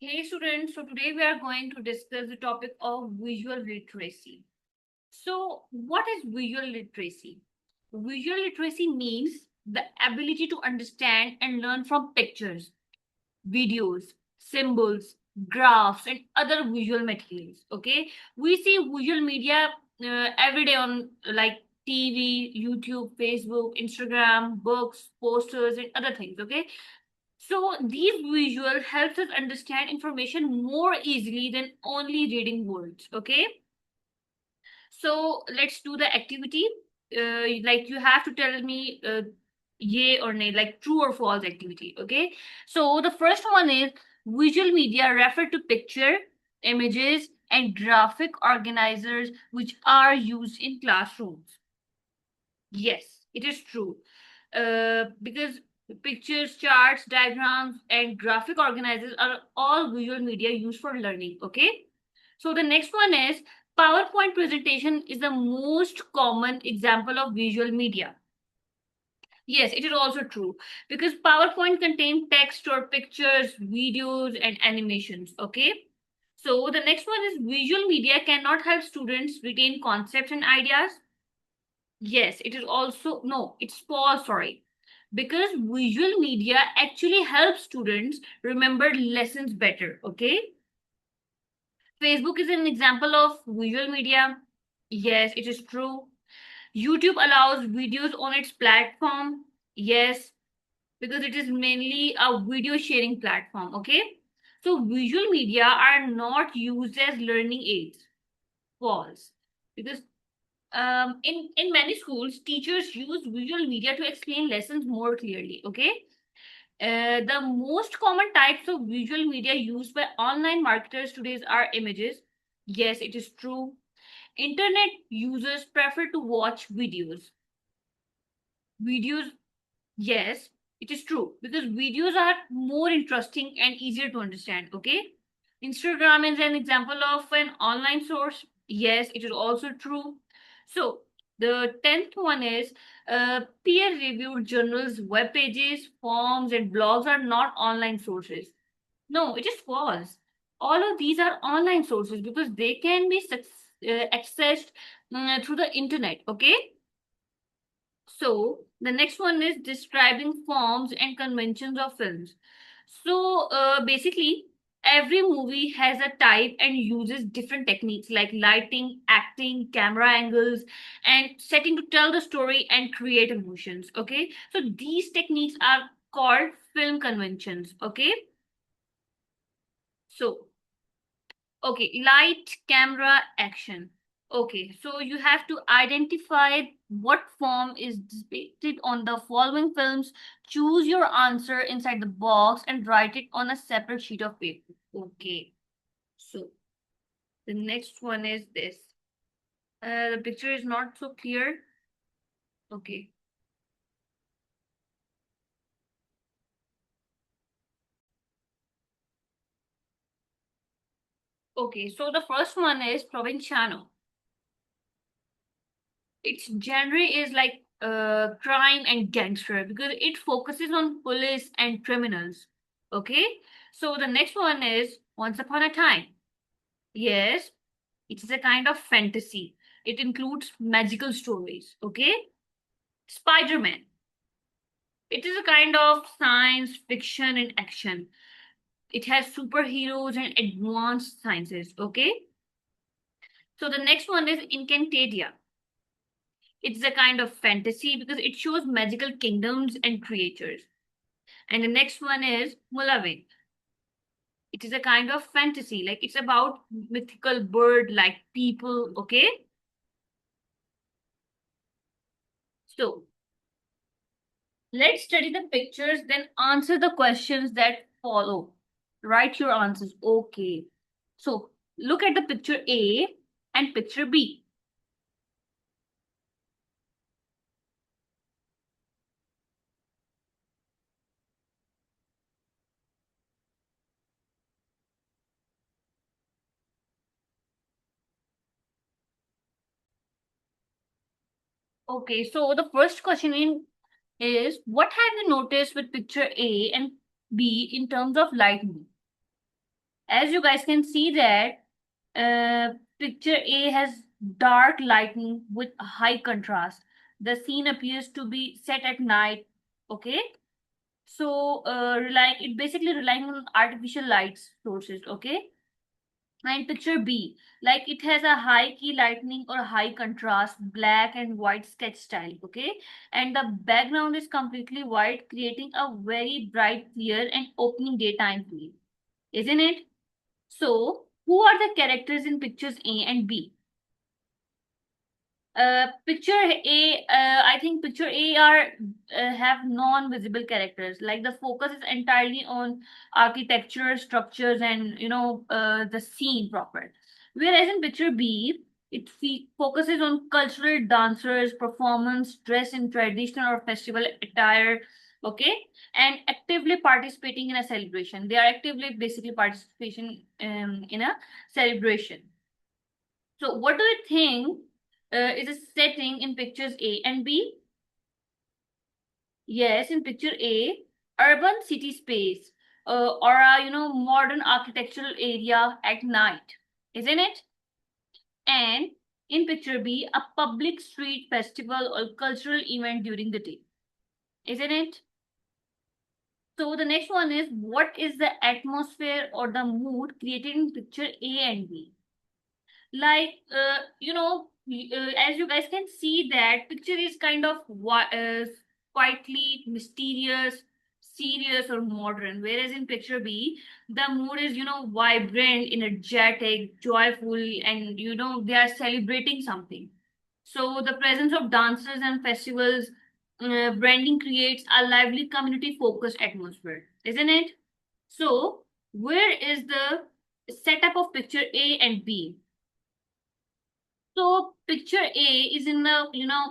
Hey students, so today we are going to discuss the topic of visual literacy. So, what is visual literacy? Visual literacy means the ability to understand and learn from pictures, videos, symbols, graphs, and other visual materials. Okay, we see visual media every day on like TV, YouTube, Facebook, Instagram, books, posters, and other things. Okay, so these visual helps us understand information more easily than only reading words. Okay. So let's do the activity. Like you have to tell me yay or nay, like true or false activity. Okay. So the first one is visual media refer to picture, images, and graphic organizers which are used in classrooms. Yes, it is true. Because pictures, charts, diagrams, and graphic organizers are all visual media used for learning. Okay. So the next one is PowerPoint presentation is the most common example of visual media. Yes, it is also true because PowerPoint contains text or pictures, videos, and animations. Okay. So the next one is visual media cannot help students retain concepts and ideas. Yes, it is also, no, it's false, sorry. Because visual media actually helps students remember lessons better, okay? Facebook is an example of visual media. Yes, it is true. YouTube allows videos on its platform. Yes, because it is mainly a video sharing platform, okay? So visual media are not used as learning aids. False. Because in many schools, teachers use visual media to explain lessons more clearly. Okay. The most common types of visual media used by online marketers today are images. Yes, it is true. Internet users prefer to watch videos. Videos, yes, it is true because videos are more interesting and easier to understand. Okay. Instagram is an example of an online source. Yes, it is also true. So the 10th one is peer-reviewed journals, web pages, forms, and blogs are not online sources. No, it is false. All of these are online sources because they can be accessed through the internet. Okay. So the next one is describing forms and conventions of films. So basically, every movie has a type and uses different techniques like lighting, acting, camera angles, and setting to tell the story and create emotions. Okay, so these techniques are called film conventions. Okay, so okay, light, camera, action. Okay, so you have to identify what form is depicted on the following films. Choose your answer inside the box and write it on a separate sheet of paper. Okay, so the next one is this. The picture is not so clear. Okay. Okay, so the first one is Provinciano. Its genre is like crime and gangster because it focuses on police and criminals. Okay, so the next one is Once Upon a Time. Yes, it is a kind of fantasy. It includes magical stories. Okay, Spider Man. It is a kind of science fiction and action. It has superheroes and advanced sciences. Okay, so the next one is Incantadia. It's a kind of fantasy because it shows magical kingdoms and creatures. And the next one is Mulavin. It is a kind of fantasy, like it's about mythical bird like people, okay? So let's study the pictures, then answer the questions that follow. Write your answers. Okay. So look at the picture A and picture B. Okay, so the first question is what have you noticed with picture A and B in terms of lighting? As you guys can see that picture A has dark lighting with high contrast. The scene appears to be set at night. Okay. So it basically relying on artificial light sources. Okay. And picture B, like it has a high key lightning or high contrast, black and white sketch style, okay? And the background is completely white, creating a very bright, clear, and opening daytime feel, isn't it? So, who are the characters in pictures A and B? Picture A, I think picture A are have non-visible characters. Like the focus is entirely on architecture, structures, and the scene proper. Whereas in picture B, focuses on cultural dancers, performance, dress in traditional or festival attire. Okay, and actively participating in a celebration. They are actively basically participation in a celebration. So, what do you think is a setting in pictures A and B? Yes, in picture A, urban city space or a modern architectural area at night, isn't it? And in picture B, a public street festival or cultural event during the day, isn't it? So the next one is, what is the atmosphere or the mood created in picture A and B? Like as you guys can see that picture is kind of quietly mysterious, serious, or modern, whereas in picture B the mood is vibrant, energetic, joyful, and they are celebrating something. So the presence of dancers and festivals, branding creates a lively community focused atmosphere, isn't it? So where is the setup of picture A and B? So picture A is in the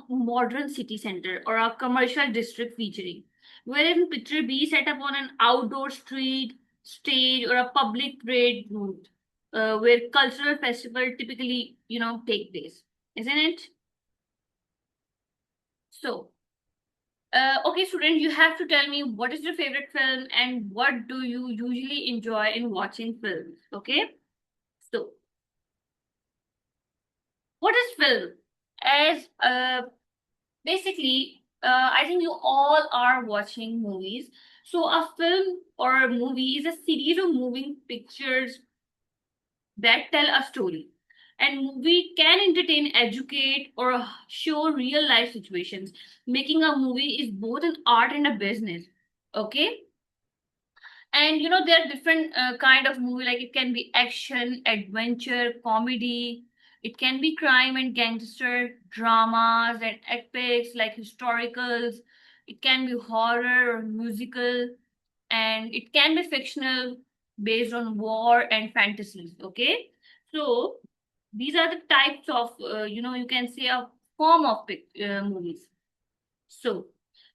modern city center or a commercial district featuring, whereas picture B set up on an outdoor street, stage, or a public parade route, where cultural festival typically take place, isn't it? So okay, student, you have to tell me what is your favorite film and what do you usually enjoy in watching films. Okay, so what is film? As basically, I think you all are watching movies. So, a film or a movie is a series of moving pictures that tell a story. And movie can entertain, educate, or show real life situations. Making a movie is both an art and a business. Okay? And there are different kind of movie, like it can be action, adventure, comedy. It can be crime and gangster dramas and epics like historicals. It can be horror or musical, and it can be fictional based on war and fantasies. Okay, so these are the types of you can say a form of movies. So,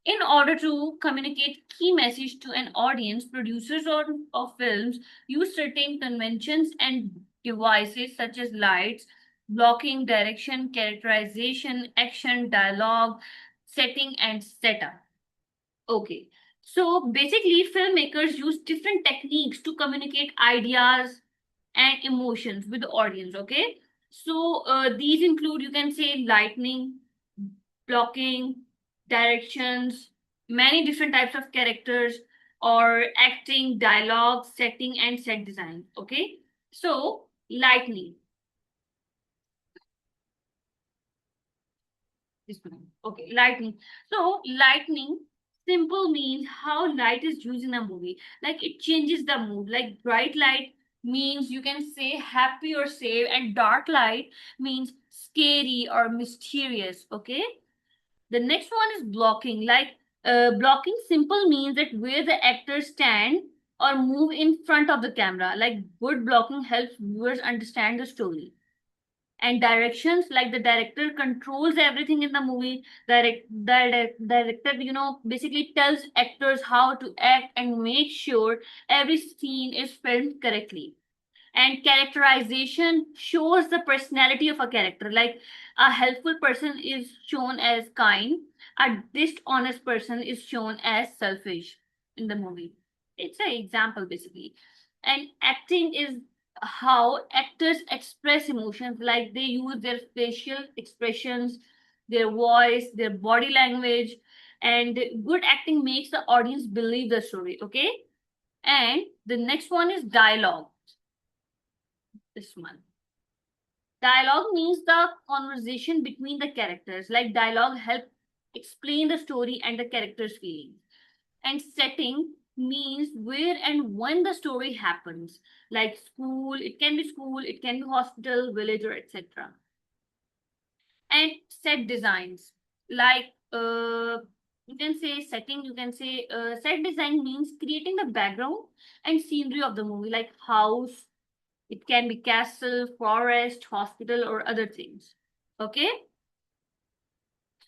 in order to communicate key message to an audience, producers of films use certain conventions and devices such as lights, blocking, direction, characterization, action, dialogue, setting, and setup. Okay. So basically, filmmakers use different techniques to communicate ideas and emotions with the audience. Okay. So these include, you can say, lightning, blocking, directions, many different types of characters, or acting, dialogue, setting, and set design. Okay. So lightning. This one. Okay, lightning. So lightning simple means how light is used in a movie. Like it changes the mood. Like bright light means you can say happy or safe, and dark light means scary or mysterious. Okay. The next one is blocking. Like blocking simple means that where the actors stand or move in front of the camera. Like good blocking helps viewers understand the story. And directions, like the director controls everything in the movie. Director basically tells actors how to act and make sure every scene is filmed correctly. And characterization shows the personality of a character, like a helpful person is shown as kind, a dishonest person is shown as selfish in the movie. It's an example basically. And acting is how actors express emotions, like they use their facial expressions, their voice, their body language, and good acting makes the audience believe the story. Okay. And the next one is dialogue. This one, dialogue means the conversation between the characters, like dialogue help explain the story and the characters feelings. And setting means where and when the story happens, like school, it can be hospital, village, or etc. And set designs, like you can say setting, you can say set design means creating the background and scenery of the movie, like house, it can be castle, forest, hospital, or other things. Okay.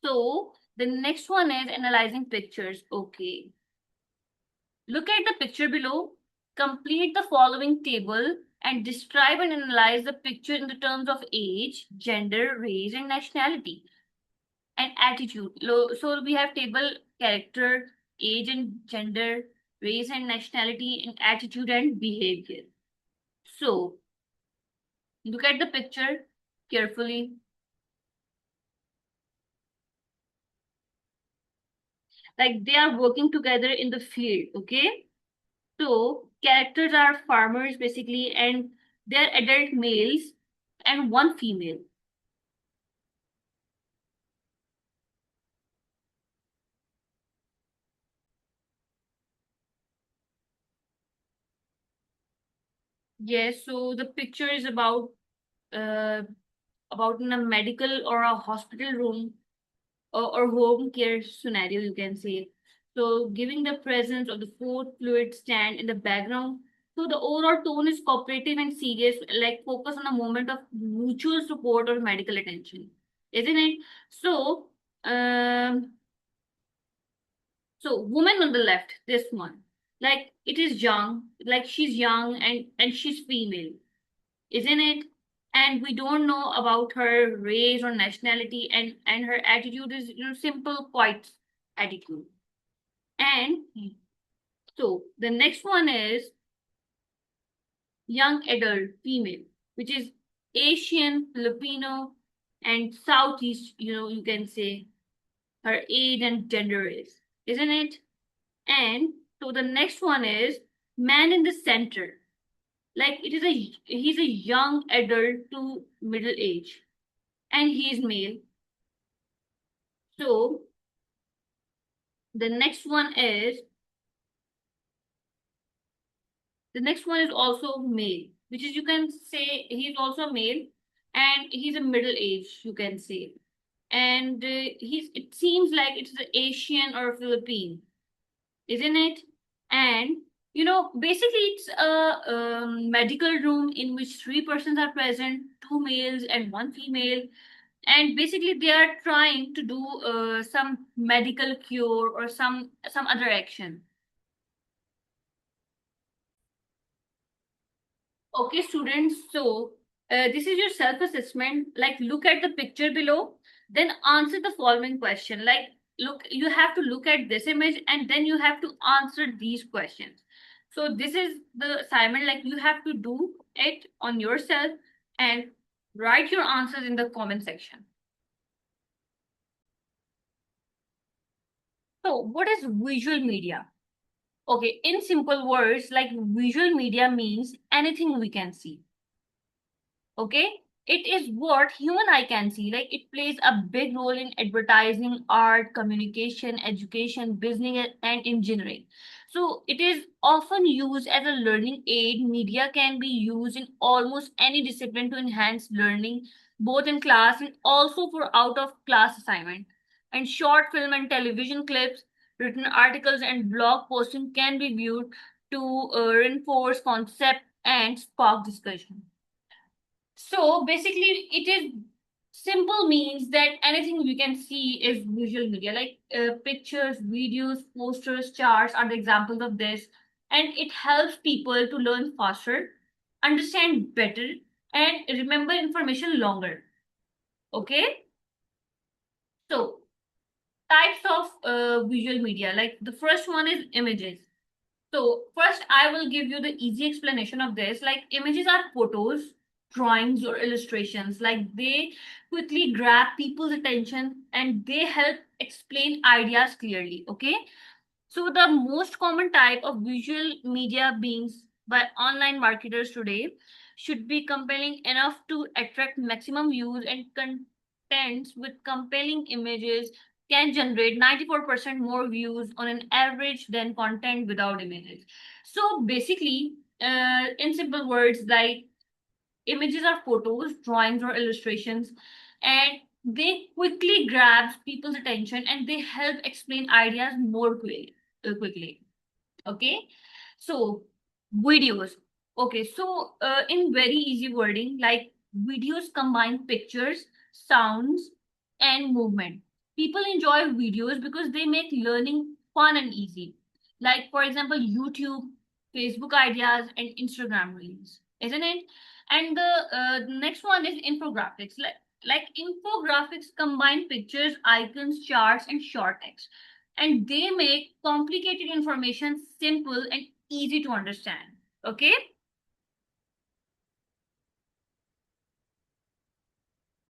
So the next one is analyzing pictures. Okay. Look at the picture below. Complete the following table and describe and analyze the picture in the terms of age, gender, race, and nationality, and attitude. So we have table character, age and gender, race and nationality, and attitude and behavior. So look at the picture carefully. Like they are working together in the field. Okay. So characters are farmers basically, and they're adult males and one female. Yes, so the picture is uh about in a medical or a hospital room, or home care scenario, you can say. So giving the presence of the fourth fluid stand in the background. So the overall tone is cooperative and serious, like focus on a moment of mutual support or medical attention, isn't it? So um so woman on the left, this one, like it is young, like she's young and she's female, isn't it? And we don't know about her race or nationality, and her attitude is, simple, quiet attitude. And so the next one is young adult female, which is Asian, Filipino, and Southeast. You can say her age and gender is, isn't it? And so the next one is man in the center. Like he's a young adult to middle age, and he's male. So the next one is the next one is also male, which is, you can say, he's also male, and he's a middle age, you can say. And he's it seems like it's the Asian or Philippine, isn't it? And basically it's a medical room in which three persons are present, two males and one female, and basically they are trying to do some medical cure or some other action. Okay, students, so this is your self assessment. Like, look at the picture below, then answer the following question. Like, look, you have to look at this image and then you have to answer these questions. So, this is the assignment, like, you have to do it on yourself and write your answers in the comment section. So, what is visual media? Okay, in simple words, like visual media means anything we can see. Okay, it is what human eye can see, like it plays a big role in advertising, art, communication, education, business, and engineering. So it is often used as a learning aid. Media can be used in almost any discipline to enhance learning, both in class and also for out of class assignment. And short film and television clips, written articles, and blog posting can be viewed to reinforce concept and spark discussion. So basically, it is simple means that anything we can see is visual media, like pictures, videos, posters, charts are the examples of this. And it helps people to learn faster, understand better, and remember information longer. Okay? So, types of visual media, like the first one is images. So first, I will give you the easy explanation of this. Like images are photos, drawings, or illustrations. Like they quickly grab people's attention and they help explain ideas clearly. Okay. So the most common type of visual media beings by online marketers today should be compelling enough to attract maximum views, and contents with compelling images can generate 94% more views on an average than content without images. So basically, in simple words, like images are photos, drawings, or illustrations, and they quickly grab people's attention and they help explain ideas more quickly. Okay, so videos. Okay, so in very easy wording, like videos combine pictures, sounds, and movement. People enjoy videos because they make learning fun and easy. Like for example, YouTube, Facebook ideas, and Instagram reels, isn't it? And the next one is infographics. Like infographics combine pictures, icons, charts, and short text, and they make complicated information simple and easy to understand. Okay.